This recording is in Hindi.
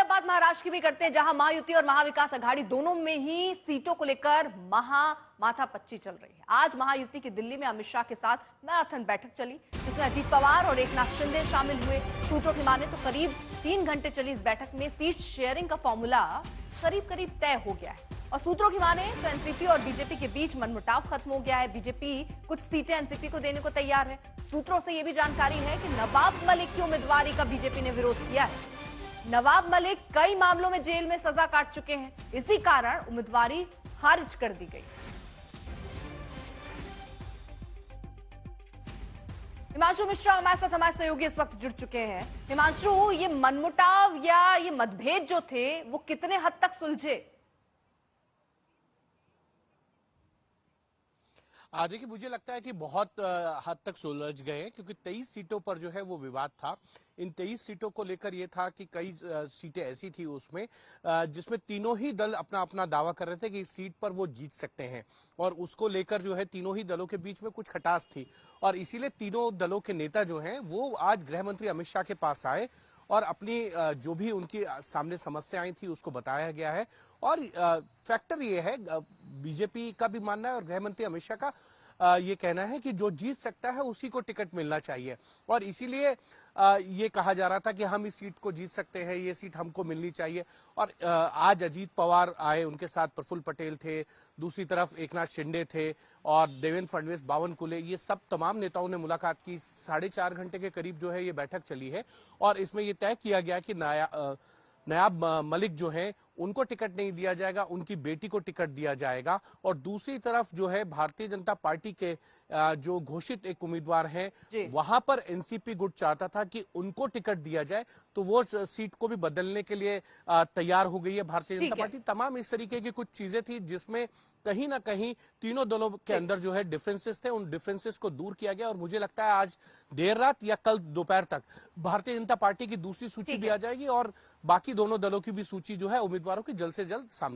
अब बात महाराष्ट्र की भी करते हैं, जहां महायुति और महाविकास अघाड़ी दोनों में ही सीटों को लेकर माथापच्ची चल रही है। आज महायुति की दिल्ली में अमित शाह के साथ मैराथन बैठक चली, जिसमें अजीत पवार और एकनाथ शिंदे शामिल हुए। सूत्रों की माने तो करीब 3 घंटे चली इस बैठक में सीट शेयरिंग का फॉर्मूला करीब तय हो गया है। और सूत्रों की माने तो एनसीपी और बीजेपी के बीच मनमुटाव खत्म हो गया है। बीजेपी कुछ सीटें एनसीपी को देने को तैयार है। सूत्रों से यह भी जानकारी है कि नवाब मलिक की उम्मीदवारी का बीजेपी ने विरोध किया है। नवाब मलिक कई मामलों में जेल में सजा काट चुके हैं, इसी कारण उम्मीदवारी खारिज कर दी गई। हिमांशु मिश्रा हमारे साथ, हमारे सहयोगी इस वक्त जुड़ चुके हैं। हिमांशु, ये मनमुटाव या ये मतभेद जो थे वो कितने हद तक सुलझे? देखिए, मुझे लगता है कि बहुत हद तक सुलझ गए हैं, क्योंकि 23 सीटों पर जो है वो विवाद था। इन 23 सीटों को लेकर ये था कि कई सीटें ऐसी थी उसमें जिसमें तीनों ही दल अपना अपना दावा कर रहे थे कि इस सीट पर वो जीत सकते हैं, और उसको लेकर जो है तीनों ही दलों के बीच में कुछ खटास थी। और इसीलिए तीनों दलों के नेता जो हैं वो आज गृह मंत्री अमित शाह के पास आए और अपनी जो भी उनकी सामने समस्याएं थी उसको बताया गया है। और फैक्टर ये है, बीजेपी का भी मानना है और गृह मंत्री अमित शाह का ये कहना है कि जो जीत सकता है उसी को टिकट मिलना चाहिए। और इसीलिए ये कहा जा रहा था कि हम इस सीट को जीत सकते हैं, ये सीट हमको मिलनी चाहिए। और आज अजीत पवार आए, उनके साथ प्रफुल्ल पटेल थे, दूसरी तरफ एकनाथ शिंदे थे और देवेंद्र फडणवीस, बावनकुले, ये सब तमाम नेताओं ने मुलाकात की। 4.5 घंटे के करीब जो है ये बैठक चली है और इसमें ये तय किया गया कि नायाब मलिक जो है उनको टिकट नहीं दिया जाएगा, उनकी बेटी को टिकट दिया जाएगा। और दूसरी तरफ जो है भारतीय जनता पार्टी के जो घोषित एक उम्मीदवार हैं, वहां पर एनसीपी गुट चाहता था कि उनको टिकट दिया जाए, तो वो सीट को भी बदलने के लिए तैयार हो गई है भारतीय जनता पार्टी। तमाम इस तरीके की कुछ चीजें थी जिसमें कहीं ना कहीं तीनों दलों के अंदर जो है डिफरेंसेस थे, उन डिफरेंसेस को दूर किया गया। और मुझे लगता है आज देर रात या कल दोपहर तक भारतीय जनता पार्टी की दूसरी सूची भी आ जाएगी और बाकी दोनों दलों की भी सूची जो है उम्मीदवारों की जल्द से जल्द सामने